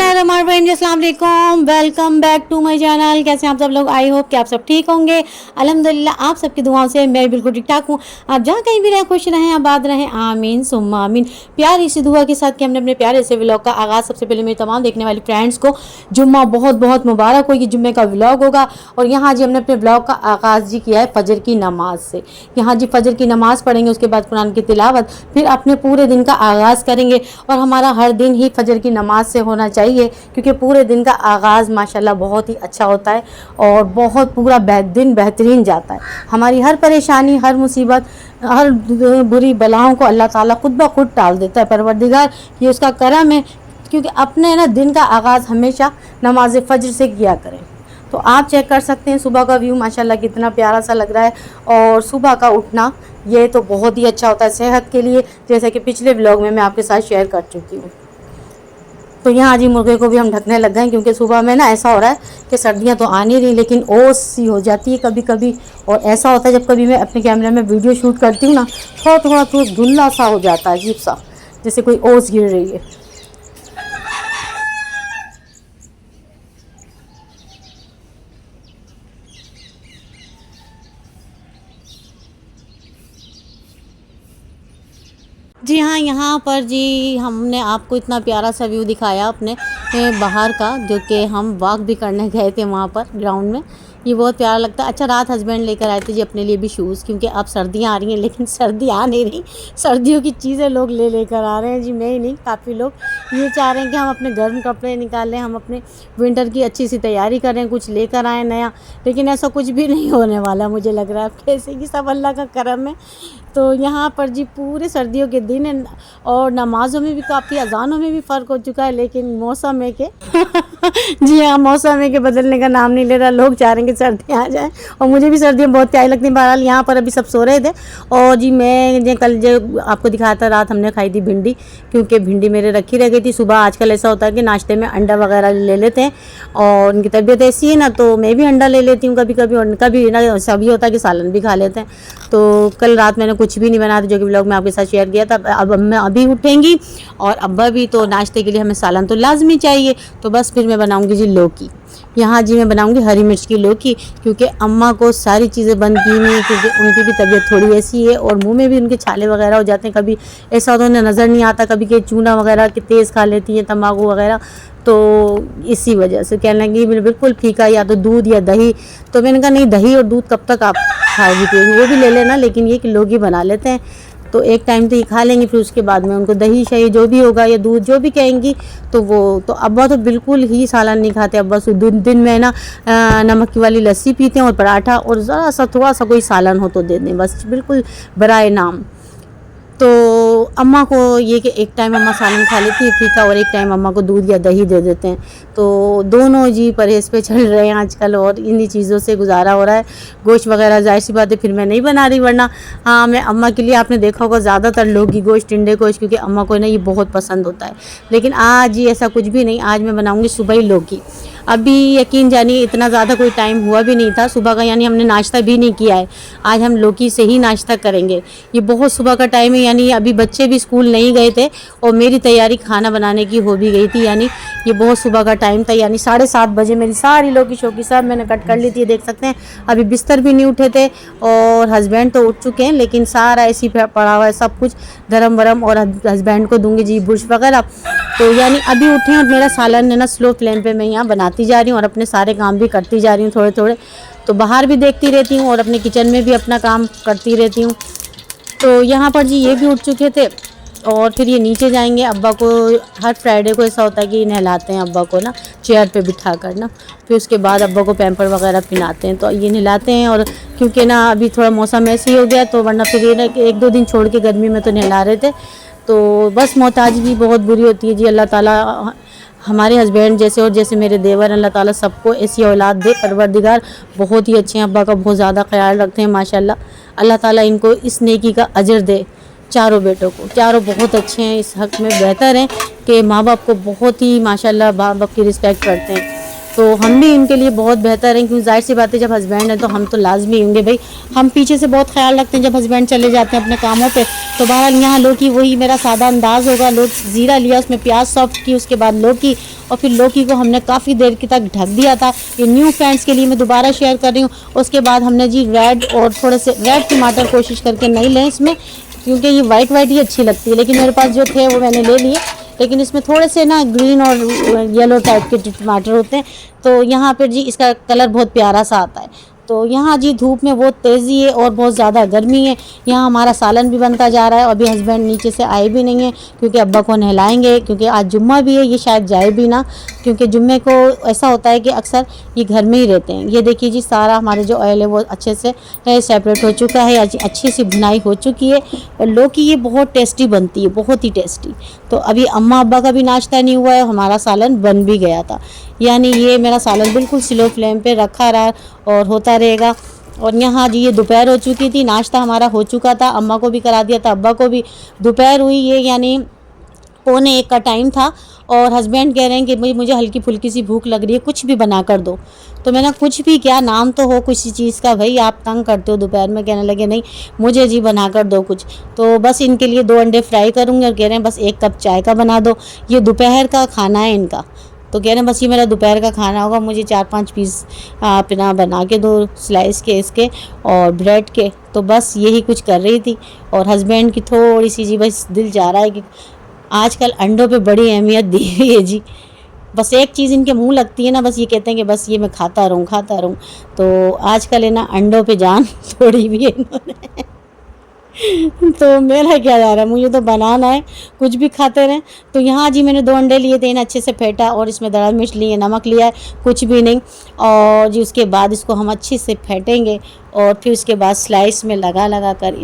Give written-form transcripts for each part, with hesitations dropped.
बिस्मिल्लाहिर्रहमानिर्रहीम, अस्सलाम वालेकुम, welcome back to my channel. कैसे हैं आप सब लोग? आई होप कि आप सब ठीक होंगे। अल्हम्दुलिल्लाह आप सबकी दुआओं से मैं बिल्कुल ठीक ठाक हूँ। आप जहाँ कहीं भी रहें खुश रहें, आबाद रहें, आमीन सुम्मा आमीन। प्यारी सी दुआ के साथ कि हमने अपने प्यारे से व्लॉग का आगाज़। सबसे पहले मेरे तमाम देखने वाली फ्रेंड्स को जुम्मा बहुत बहुत मुबारक हो। ये जुम्मे का व्लॉग होगा और यहाँ जी हमने अपने व्लॉग का आगाज़ जी किया है फजर की नमाज से। यहाँ जी फजर की नमाज़ पढ़ेंगे, उसके बाद कुरान की तिलावत, फिर अपने पूरे दिन का आगाज़ करेंगे। और हमारा हर दिन ही फजर की नमाज से होना चाहिए क्योंकि पूरे दिन का आगाज़ माशाल्लाह बहुत ही अच्छा होता है और बहुत पूरा दिन बेहतरीन जाता है। हमारी हर परेशानी, हर मुसीबत, हर बुरी बलाओं को अल्लाह ताला खुद ब खुद टाल देता है। परवरदिगार ये उसका करम है क्योंकि अपने ना दिन का आगाज़ हमेशा नमाज फजर से किया करें। तो आप चेक कर सकते हैं सुबह का व्यू माशाल्लाह कितना प्यारा सा लग रहा है। और सुबह का उठना ये तो बहुत ही अच्छा होता है सेहत के लिए, जैसे कि पिछले व्लॉग में मैं आपके साथ शेयर कर चुकी हूँ। तो यहाँ जी मुर्गे को भी हम ढकने लग गए क्योंकि सुबह में ना ऐसा हो रहा है कि सर्दियाँ तो आ नहीं रही लेकिन ओस सी हो जाती है कभी कभी। और ऐसा होता है जब कभी मैं अपने कैमरे में वीडियो शूट करती हूँ ना, थोड़ा थोड़ा तो धुंधला सा हो जाता है, अजीब सा, जैसे कोई ओस गिर रही है। जी हाँ, यहाँ पर जी हमने आपको इतना प्यारा सा व्यू दिखाया अपने बाहर का, जो कि हम वॉक भी करने गए थे वहाँ पर ग्राउंड में। ये बहुत प्यारा लगता है। अच्छा, रात हस्बैंड लेकर आए थे जी अपने लिए भी शूज़, क्योंकि अब सर्दियाँ आ रही हैं लेकिन सर्दी आ नहीं रही। सर्दियों की चीज़ें लोग लेकर आ रहे हैं जी, मैं ही नहीं, काफ़ी लोग ये चाह रहे हैं कि हम अपने गर्म कपड़े निकालें, हम अपने विंटर की अच्छी सी तैयारी करें, कुछ लेकर आएँ नया। लेकिन ऐसा कुछ भी नहीं होने वाला मुझे लग रहा है, कैसे कि सब अल्लाह का करम है। तो यहाँ पर जी पूरे सर्दियों के दिन है और नमाज़ों में भी काफ़ी, अज़ानों में भी फ़र्क हो चुका है, लेकिन मौसम है कि जी हाँ, मौसम है कि बदलने का नाम नहीं ले रहा। लोग चाह रहे हैं कि सर्दियाँ आ जाएँ और मुझे भी सर्दियाँ बहुत प्यारी लगती हैं। बहरहाल यहाँ पर अभी सब सो रहे थे और जी मैं कल जो आपको दिखाया था, रात हमने खाई थी भिंडी, क्योंकि भिंडी मेरे रखी रह गई थी। सुबह आजकल ऐसा होता है कि नाश्ते में अंडा वगैरह ले लेते हैं और उनकी तबीयत ऐसी है ना, तो मैं भी अंडा ले लेती हूँ कभी कभी, और कभी ना सभी होता है कि सालन भी खा लेते हैं। तो कल रात मैंने कुछ भी नहीं बनाया था, जो कि व्लॉग में आपके साथ शेयर किया था। अब मैं अभी उठेंगी और अब्बा भी, तो नाश्ते के लिए हमें सालन तो लाजमी चाहिए। तो बस फिर मैं बनाऊंगी जी लौकी। यहाँ जी मैं बनाऊंगी हरी मिर्च की लौकी, क्योंकि अम्मा को सारी चीज़ें बंद की हुई हैं क्योंकि उनकी भी तबीयत थोड़ी ऐसी है और मुंह में भी उनके छाले वगैरह हो जाते हैं। कभी ऐसा होता है उन्हें नज़र नहीं आता, कभी के चूना वगैरह के तेज़ खा लेती है, तम्बाकू वगैरह। तो इसी वजह से कहने लगी बिल्कुल फीका या तो दूध या दही। तो मैंने कहा नहीं, दही और दूध कब तक आप खाओगी पिएगी, वो भी ले लेना, लेकिन ये कि लौकी बना लेते हैं तो एक टाइम तो ये खा लेंगे, फिर उसके बाद में उनको दही शाही जो भी होगा या दूध जो भी कहेंगी तो वो। तो अब्बा तो बिल्कुल ही सालन नहीं खाते। अब्बा दिन में ना नमक की वाली लस्सी पीते हैं और पराठा, और ज़रा सा थोड़ा सा कोई सालन हो तो दे दें बस, बिल्कुल बराए नाम। तो अम्मा को ये कि एक टाइम अम्मा सालन खा लेती है फीका और एक टाइम अम्मा को दूध या दही दे देते हैं। तो दोनों जी परहेज़ पे चल रहे हैं आजकल और इन्हीं चीज़ों से गुजारा हो रहा है। गोश्त वगैरह जाहिर सी बात है फिर मैं नहीं बना रही, वरना हाँ मैं अम्मा के लिए, आपने देखा होगा ज़्यादातर लोग ही गोश्त, टिंडे गोश्त, क्योंकि अम्मा को ना ये बहुत पसंद होता है। लेकिन आज ये ऐसा कुछ भी नहीं, आज मैं बनाऊँगी सुबह ही लौकी। अभी यकीन जानिए इतना ज़्यादा कोई टाइम हुआ भी नहीं था सुबह का, यानी हमने नाश्ता भी नहीं किया है। आज हम लौकी से ही नाश्ता करेंगे। ये बहुत सुबह का टाइम है, यानी अभी बच्चे भी स्कूल नहीं गए थे और मेरी तैयारी खाना बनाने की हो भी गई थी। यानी ये बहुत सुबह का टाइम था, यानी 7:30 बजे मेरी सारी लौकी शौकी सब मैंने कट कर ली थी। देख सकते हैं अभी बिस्तर भी नहीं उठे थे और हस्बैंड तो उठ चुके हैं, लेकिन सारा ऐसी पड़ा हुआ है सब कुछ गरम वरम, और हस्बैंड को दूंगी जी बुर्श वगैरह। तो यानी अभी उठे हैं और मेरा सालन है ना स्लो फ्लेम पे मैं यहाँ बनाती जा रही हूँ और अपने सारे काम भी करती जा रही हूँ थोड़े थोड़े। तो बाहर भी देखती रहती हूँ और अपने किचन में भी अपना काम करती रहती हूँ। तो यहाँ पर जी ये भी उठ चुके थे और फिर ये नीचे जाएंगे। अब्बा को हर फ्राइडे को ऐसा होता है कि नहलाते हैं अब्बा को ना चेयर पे बिठा कर ना, फिर उसके बाद अब्बा को पैम्पर वगैरह पिलाते हैं, तो ये नहलाते हैं। और क्योंकि ना अभी थोड़ा मौसम ऐसे ही हो गया, तो वरना फिर ये ना 1-2 दिन छोड़ के गर्मी में तो नहला रहे थे। तो बस मोहताजगी बहुत बुरी होती है जी। अल्लाह ताला हमारे हस्बैंड जैसे और जैसे मेरे देवर, अल्लाह ताला सबको ऐसी औलाद दे। परवरदिगार बहुत ही अच्छे हैं, अब्बा का बहुत ज़्यादा ख्याल रखते हैं माशाल्लाह। अल्लाह ताला इनको इस नेकी का अजर दे। चारों बेटों को, चारों बहुत अच्छे हैं, इस हक़ में बेहतर हैं कि माँ बाप को बहुत ही माशाल्लाह माँ बाप की रिस्पेक्ट करते हैं। तो हम भी इनके लिए बहुत बेहतर हैं, क्योंकि जाहिर सी बात है जब हस्बैंड है तो हम तो लाजमी होंगे भाई, हम पीछे से बहुत ख्याल रखते हैं जब हस्बैंड चले जाते हैं अपने कामों पे। तो बहरहाल यहाँ लौकी वही मेरा सादा अंदाज़ होगा, ज़ीरा लिया, उसमें प्याज सॉफ्ट की, उसके बाद लौकी, और फिर लौकी को हमने काफ़ी देर की तक ढक दिया था। ये न्यू फ्रेंड्स के लिए मैं दोबारा शेयर कर रही हूँ। उसके बाद हमने जी रेड और थोड़े से रेड टमाटर कोशिश करके नहीं लें इसमें, क्योंकि ये वाइट वाइट ही अच्छी लगती है, लेकिन मेरे पास जो थे वो मैंने ले लिए। लेकिन इसमें थोड़े से ना ग्रीन और येलो टाइप के टमाटर होते हैं, तो यहाँ पर जी इसका कलर बहुत प्यारा सा आता है। तो यहाँ जी धूप में बहुत तेज़ी है और बहुत ज़्यादा गर्मी है। यहाँ हमारा सालन भी बनता जा रहा है, और अभी हस्बैंड नीचे से आए भी नहीं है, क्योंकि अब्बा को नहलाएंगे, क्योंकि आज जुम्मा भी है, ये शायद जाए भी ना, क्योंकि जुम्मे को ऐसा होता है कि अक्सर ये घर में ही रहते हैं। ये देखिए जी सारा हमारे जो ऑयल है वो अच्छे से सेपरेट हो चुका है, अच्छी सी भुनाई हो चुकी है। और लौकी ये बहुत टेस्टी बनती है, बहुत ही टेस्टी। तो अभी अम्मा अब्बा का भी नाश्ता नहीं हुआ है, हमारा सालन बन भी गया था। यानी ये मेरा सालन बिल्कुल स्लो फ्लेम पे रखा रहा और होता रहेगा। और यहाँ जी ये दोपहर हो चुकी थी, नाश्ता हमारा हो चुका था, अम्मा को भी करा दिया था, अब्बा को भी। दोपहर हुई ये यानी 1:45 का टाइम था, और हस्बैंड कह रहे हैं कि भाई मुझे हल्की फुल्की सी भूख लग रही है, कुछ भी बना कर दो। तो मैंने कुछ भी क्या, नाम तो हो किसी चीज़ का, भाई आप तंग करते हो दोपहर में। कहने लगे नहीं मुझे जी बना कर दो कुछ। तो बस इनके लिए 2 अंडे फ्राई करूँगी, और कह रहे हैं बस 1 कप चाय का बना दो, ये दोपहर का खाना है इनका। तो कह रहे हैं बस ये मेरा दोपहर का खाना होगा, मुझे 4-5 पीस अपना बना के दो स्लाइस के इसके और ब्रेड के। तो बस यही कुछ कर रही थी। और हस्बैंड की थोड़ी सी जी बस दिल जा रहा है कि आजकल अंडों पे बड़ी अहमियत दी हुई है जी। बस एक चीज़ इनके मुंह लगती है ना, बस ये कहते हैं कि बस ये मैं खाता रहूँ। तो आजकल है ना अंडों पे जान थोड़ी भी है इन्होंने। तो मेरा क्या जा रहा है, मुझे तो बनाना है, कुछ भी खाते रहें। तो यहाँ जी मैंने 2 अंडे लिए थे, इन्हें अच्छे से फेंटा, और इसमें दड़ा मिर्च लिए, नमक लिया है, कुछ भी नहीं। और जी उसके बाद इसको हम अच्छे से फेंटेंगे, और फिर उसके बाद स्लाइस में लगा कर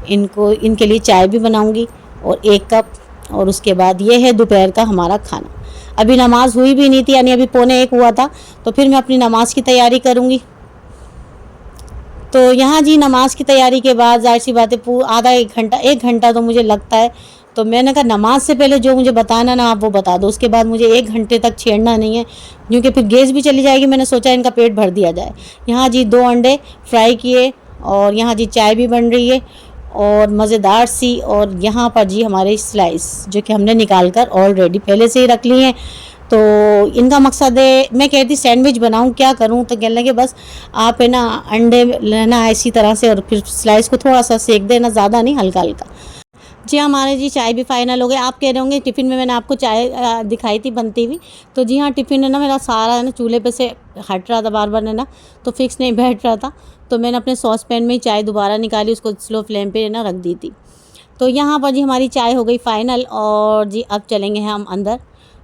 इनको इनके लिए चाय भी बनाऊंगी, और 1 कप। और उसके बाद ये है दोपहर का हमारा खाना। अभी नमाज़ हुई भी नहीं थी, यानी अभी 1:45 हुआ था, तो फिर मैं अपनी नमाज़ की तैयारी करूँगी। तो यहाँ जी नमाज़ की तैयारी के बाद ज़ाहिर सी बात है आधा 1 घंटा तो मुझे लगता है। तो मैंने कहा नमाज से पहले जो मुझे बताना ना आप वो बता दो, उसके बाद मुझे 1 घंटे तक छेड़ना नहीं है, क्योंकि फिर गैस भी चली जाएगी। मैंने सोचा इनका पेट भर दिया जाए। यहाँ जी 2 अंडे फ्राई किए, और यहाँ जी चाय भी बन रही है और मज़ेदार सी। और यहाँ पर जी हमारे स्लाइस जो कि हमने निकाल कर ऑलरेडी पहले से ही रख लिए हैं। तो इनका मकसद है, मैं कहती सैंडविच बनाऊं, क्या करूं। तो कहने लगे बस आप है ना अंडे लेना इसी तरह से, और फिर स्लाइस को थोड़ा सा सेक देना, ज़्यादा नहीं, हल्का हल्का। जी हमारे जी चाय भी फाइनल हो गए। आप कह रहे होंगे टिफ़िन में मैंने आपको चाय दिखाई थी बनती हुई। तो जी हाँ, टिफ़िन है ना मेरा सारा है ना चूल्हे पे से हट रहा था बार बार, है ना, तो फिक्स नहीं बैठ रहा था। तो मैंने अपने सॉस पैन में ही चाय दोबारा निकाली, उसको स्लो फ्लेम पे ना रख दी थी। तो यहाँ पर जी हमारी चाय हो गई फ़ाइनल, और जी अब चलेंगे हम अंदर।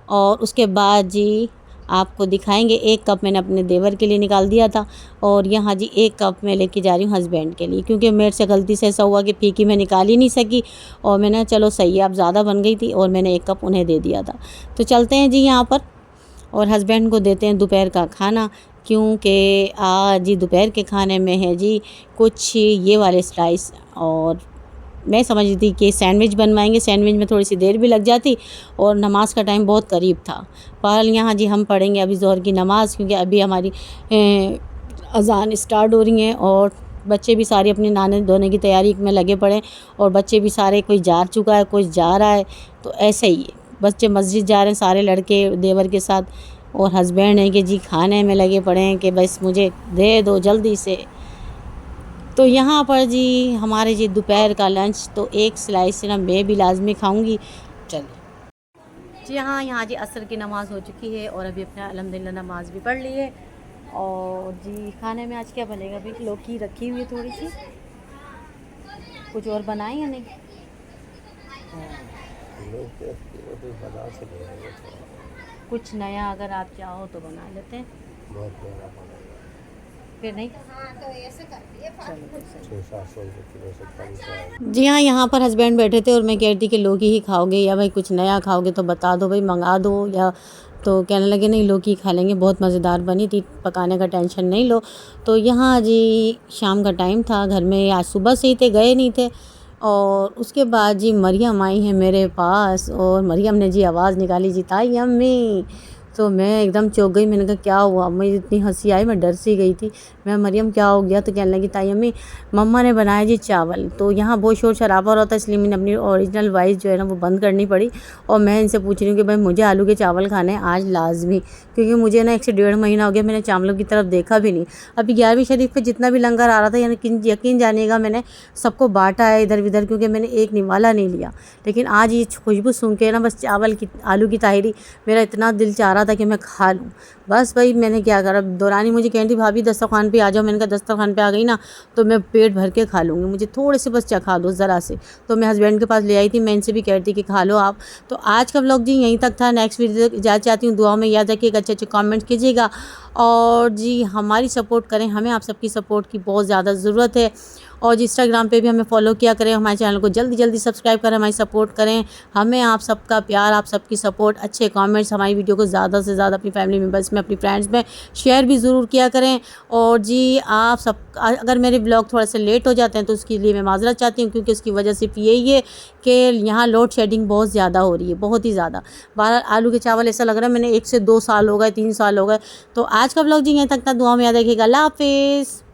और उसके बाद जी आपको दिखाएंगे 1 कप मैंने अपने देवर के लिए निकाल दिया था, और यहाँ जी 1 कप मैं लेके जा रही हूँ हस्बैंड के लिए, क्योंकि मेरे से गलती से ऐसा हुआ कि फीकी मैं निकाल ही नहीं सकी, और मैंने चलो सही है, अब ज़्यादा बन गई थी, और मैंने 1 कप उन्हें दे दिया था। तो चलते हैं जी यहाँ पर, और हस्बैंड को देते हैं दोपहर का खाना, क्योंकि आज जी दोपहर के खाने में है जी कुछ ये वाले स्लाइस। और मैं समझ रही थी कि सैंडविच बनवाएंगे, सैंडविच में थोड़ी सी देर भी लग जाती, और नमाज़ का टाइम बहुत करीब था। बहरहाल यहाँ जी हम पढ़ेंगे अभी ज़ोहर की नमाज़, क्योंकि अभी हमारी अज़ान स्टार्ट हो रही हैं, और बच्चे भी सारे अपने नहाने धोने की तैयारी में लगे पड़े, और बच्चे भी सारे, कोई जा चुका है, कोई जा रहा है। तो ऐसे ही है, बच्चे मस्जिद जा रहे हैं सारे लड़के देवर के साथ, और हस्बैंड है कि जी खाने में लगे पड़े हैं कि बस मुझे दे दो जल्दी से। तो यहाँ पर जी हमारे जी दोपहर का लंच, तो 1 स्लाइस से ना मैं भी लाजमी खाऊंगी। चलिए जी हाँ, यहाँ जी असर की नमाज़ हो चुकी है, और अभी अपना अल्हम्दुलिल्लाह नमाज़ भी पढ़ ली है। और जी खाने में आज क्या बनेगा, भाई लौकी रखी हुई है थोड़ी सी, कुछ और बनाए या नहीं? कुछ नया अगर आप चाहो तो बना लेते हैं, फिर नहीं। जी हाँ, यहाँ पर हस्बैंड बैठे थे, और मैं कह रही थी कि लौकी ही खाओगे या भाई कुछ नया खाओगे तो बता दो भाई, मंगा दो या। तो कहने लगे नहीं लौकी खा लेंगे, बहुत मज़ेदार बनी थी, पकाने का टेंशन नहीं लो। तो यहाँ जी शाम का टाइम था, घर में आज सुबह से ही थे, गए नहीं थे। और उसके बाद जी मरियम आई है मेरे पास, और मरियम ने जी आवाज़ निकाली, जी ताई अम्मी। तो मैं एकदम चौंक गई। मैंने कहा क्या हुआ? मुझे इतनी हंसी आई, मैं डर सी गई थी। मैं मरियम क्या हो गया? तो कहने लगी ताई अम्मी मम्मा ने बनाया जी चावल। तो यहाँ बहुत शोर शराबा हो रहा था, इसलिए मैंने अपनी ओरिजिनल वॉइस जो है ना वो बंद करनी पड़ी। और मैं इनसे पूछ रही हूँ कि भाई मुझे आलू के चावल खाने हैं आज लाजमी, क्योंकि मुझे ना 1 से 1.5 महीना हो गया मैंने चावलों की तरफ देखा भी नहीं। अभी 11वीं शरीफ पे जितना भी लंगर आ रहा था, यानी यकीन जानिएगा मैंने सबको बांटा है इधर उधर, क्योंकि मैंने एक निवाला नहीं लिया। लेकिन आज ये खुशबू सूंघ के ना बस चावल की आलू की ताहिरी मेरा इतना दिल चाह रहा था कि मैं खा लूँ। बस भाई मैंने क्या करा, दौरानी मुझे कहती भाभी दस्तरखान पे आ जाओ। मैंने कहा दस्तरखान पे आ गई ना तो मैं पेट भर के खा लूँगी, मुझे थोड़े से बस चखा दो ज़रा से। तो मैं हस्बैंड के पास ले आई थी, मैं इनसे भी कह रही थी कि खा लो आप। तो आज का व्लॉग जी यहीं तक था। नेक्स्ट वीडियो इजाज़त चाहती हूँ। दुआ में याद रखिएगा, अच्छे अच्छे कमेंट्स कीजिएगा और जी हमारी सपोर्ट करें, हमें आप सबकी सपोर्ट की बहुत ज़्यादा ज़रूरत है। और जी इंस्टाग्राम पे भी हमें फॉलो किया करें, हमारे चैनल को जल्दी जल्दी सब्सक्राइब करें, हमारी सपोर्ट करें। हमें आप सबका प्यार, आप सबकी सपोर्ट, अच्छे कमेंट्स, हमारी वीडियो को ज़्यादा से ज़्यादा अपनी फैमिली मेम्बर्स में, अपनी फ्रेंड्स में शेयर भी ज़रूर किया करें। और जी आप सब अगर मेरे ब्लॉग थोड़ा सा लेट हो जाते हैं तो उसके लिए मैं माज़रत चाहती हूँ, क्योंकि उसकी वजह सिर्फ यही है कि यहाँ लोड शेडिंग बहुत ज़्यादा हो रही है, बहुत ही ज़्यादा। 12 आलू के चावल ऐसा लग रहा है मैंने 1 से 2 साल हो गए, 3 साल हो गए। तो आज का ब्लॉग जी यहीं तक था। दुआ में याद रखिएगा। अल्लाह हाफिज़।